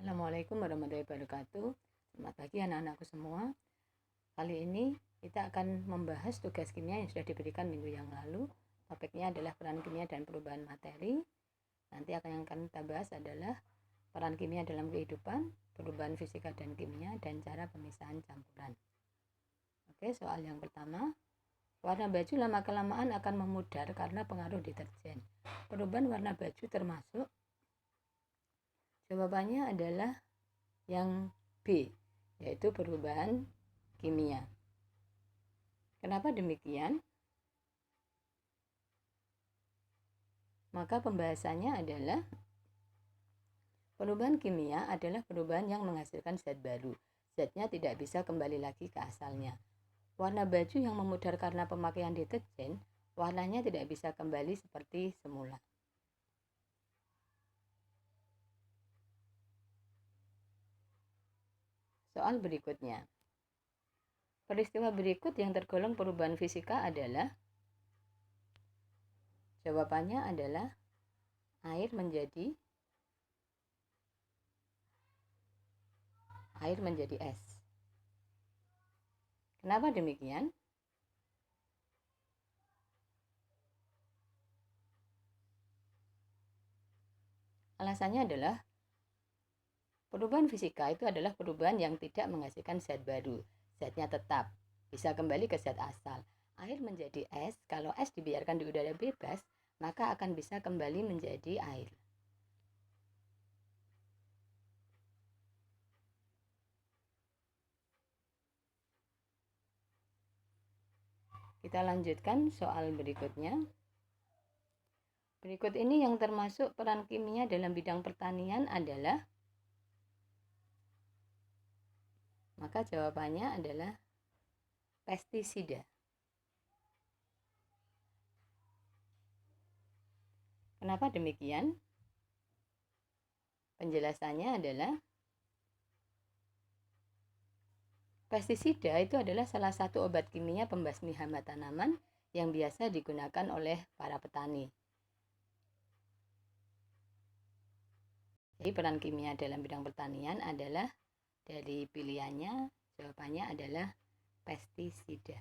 Assalamualaikum warahmatullahi wabarakatuh. Selamat pagi anak-anakku semua. Kali ini kita akan membahas tugas kimia yang sudah diberikan minggu yang lalu. Topiknya adalah peran kimia dan perubahan materi. Nanti yang akan kita bahas adalah peran kimia dalam kehidupan, perubahan fisika dan kimia, dan cara pemisahan campuran. Oke, soal yang pertama. Warna baju lama-kelamaan akan memudar karena pengaruh deterjen. Perubahan warna baju termasuk? Jawabannya adalah yang B, yaitu perubahan kimia. Kenapa demikian? Maka pembahasannya adalah perubahan kimia adalah perubahan yang menghasilkan zat baru. Zatnya tidak bisa kembali lagi ke asalnya. Warna baju yang memudar karena pemakaian deterjen, warnanya tidak bisa kembali seperti semula. Soal berikutnya. Peristiwa berikut yang tergolong perubahan fisika adalah? Jawabannya adalah air menjadi es. Kenapa demikian? Alasannya adalah perubahan fisika itu adalah perubahan yang tidak menghasilkan zat baru. Zatnya tetap, bisa kembali ke zat asal. Air menjadi es, kalau es dibiarkan di udara bebas, maka akan bisa kembali menjadi air. Kita lanjutkan soal berikutnya. Berikut ini yang termasuk peran kimia dalam bidang pertanian adalah? Maka jawabannya adalah pestisida. Kenapa demikian? Penjelasannya adalah pestisida itu adalah salah satu obat kimia pembasmi hama tanaman yang biasa digunakan oleh para petani. Jadi peran kimia dalam bidang pertanian adalah dari pilihannya, jawabannya adalah pestisida.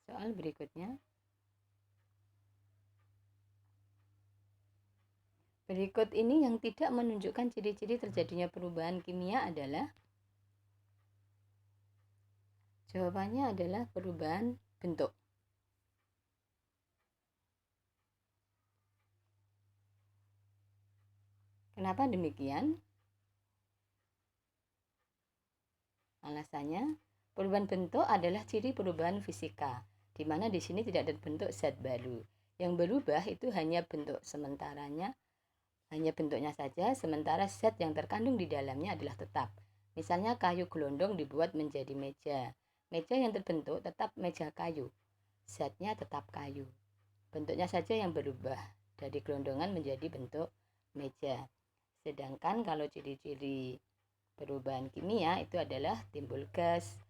Soal berikutnya. Berikut ini yang tidak menunjukkan ciri-ciri terjadinya perubahan kimia adalah? Jawabannya adalah perubahan bentuk. Kenapa demikian? Alasannya, perubahan bentuk adalah ciri perubahan fisika, di mana di sini tidak terbentuk zat baru. Yang berubah itu hanya bentuk sementaranya, hanya bentuknya saja, sementara zat yang terkandung di dalamnya adalah tetap. Misalnya kayu gelondong dibuat menjadi meja. Meja yang terbentuk tetap meja kayu. Zatnya tetap kayu. Bentuknya saja yang berubah dari gelondongan menjadi bentuk meja. Sedangkan kalau ciri-ciri perubahan kimia itu adalah timbul gas,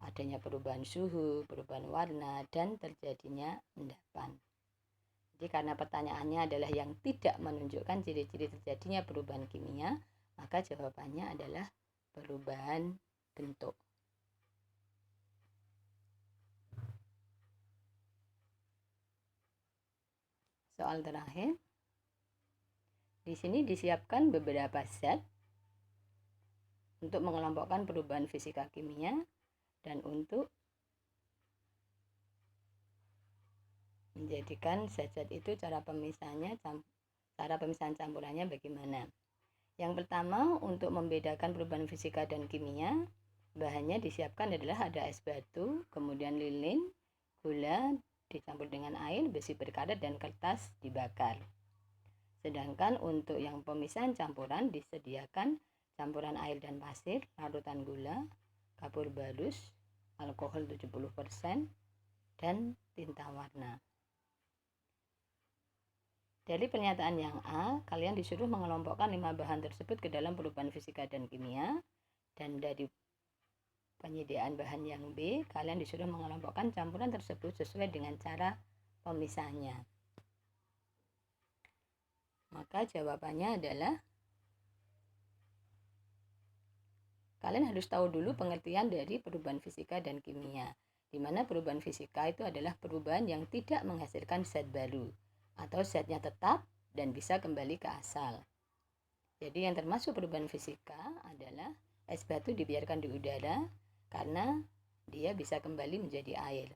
adanya perubahan suhu, perubahan warna, dan terjadinya endapan. Jadi karena pertanyaannya adalah yang tidak menunjukkan ciri-ciri terjadinya perubahan kimia, maka jawabannya adalah perubahan bentuk. Soal terakhir. Di sini disiapkan beberapa zat untuk mengelompokkan perubahan fisika kimia dan untuk menjadikan zat-zat itu cara pemisahan campurannya bagaimana. Yang pertama, untuk membedakan perubahan fisika dan kimia, bahannya disiapkan adalah ada es batu, kemudian lilin, gula dicampur dengan air, besi berkarat, dan kertas dibakar. Sedangkan untuk yang pemisahan campuran disediakan campuran air dan pasir, larutan gula, kapur barus, alkohol 70%, dan tinta warna. Dari pernyataan yang A, kalian disuruh mengelompokkan 5 bahan tersebut ke dalam perubahan fisika dan kimia. Dan dari penyediaan bahan yang B, kalian disuruh mengelompokkan campuran tersebut sesuai dengan cara pemisahannya. Maka jawabannya adalah kalian harus tahu dulu pengertian dari perubahan fisika dan kimia, di mana perubahan fisika itu adalah perubahan yang tidak menghasilkan zat baru atau zatnya tetap dan bisa kembali ke asal. Jadi yang termasuk perubahan fisika adalah es batu dibiarkan di udara karena dia bisa kembali menjadi air.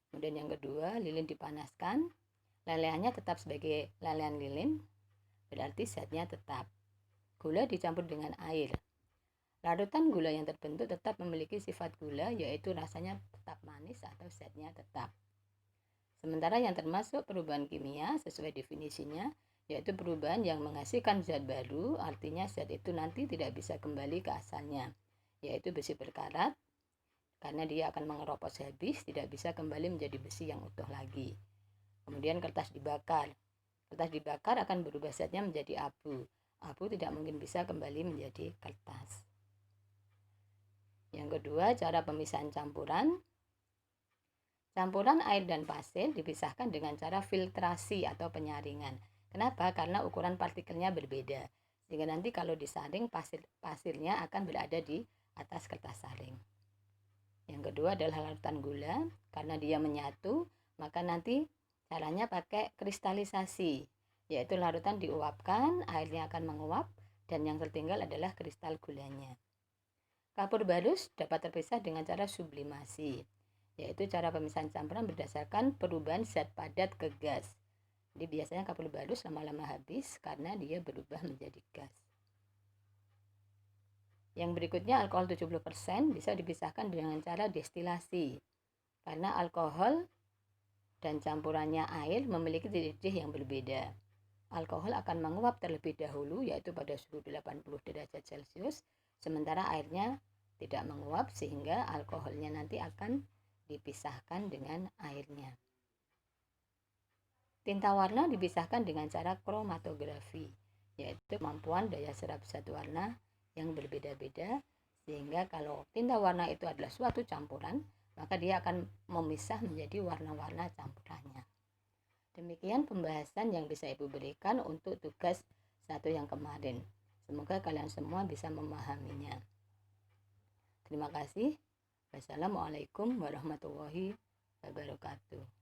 Kemudian yang kedua, lilin dipanaskan, lelehannya tetap sebagai lelehan lilin, berarti zatnya tetap. Gula dicampur dengan air. Larutan gula yang terbentuk tetap memiliki sifat gula, yaitu rasanya tetap manis atau zatnya tetap. Sementara yang termasuk perubahan kimia sesuai definisinya, yaitu perubahan yang menghasilkan zat baru, artinya zat itu nanti tidak bisa kembali ke asalnya, yaitu besi berkarat, karena dia akan mengeropos habis, tidak bisa kembali menjadi besi yang utuh lagi. Kemudian kertas dibakar. Kertas dibakar akan berubah zatnya menjadi abu. Abu tidak mungkin bisa kembali menjadi kertas. Yang kedua, cara pemisahan campuran. Campuran air dan pasir dipisahkan dengan cara filtrasi atau penyaringan. Kenapa? Karena ukuran partikelnya berbeda. Sehingga nanti kalau disaring, pasirnya akan berada di atas kertas saring. Yang kedua adalah larutan gula. Karena dia menyatu, maka nanti caranya pakai kristalisasi. Yaitu larutan diuapkan, airnya akan menguap, dan yang tertinggal adalah kristal gulanya. Kapur barus dapat terpisah dengan cara sublimasi, yaitu cara pemisahan campuran berdasarkan perubahan zat padat ke gas. Jadi biasanya kapur barus lama-lama habis karena dia berubah menjadi gas. Yang berikutnya alkohol 70% bisa dipisahkan dengan cara destilasi. Karena alkohol dan campurannya air memiliki titik yang berbeda. Alkohol akan menguap terlebih dahulu, yaitu pada suhu 80 derajat Celcius, sementara airnya tidak menguap sehingga alkoholnya nanti akan dipisahkan dengan airnya. Tinta warna dipisahkan dengan cara kromatografi, yaitu kemampuan daya serap zat warna yang berbeda-beda, sehingga kalau tinta warna itu adalah suatu campuran, maka dia akan memisah menjadi warna-warna campurannya. Demikian pembahasan yang bisa Ibu berikan untuk tugas 1 yang kemarin. Semoga kalian semua bisa memahaminya. Terima kasih. Wassalamualaikum warahmatullahi wabarakatuh.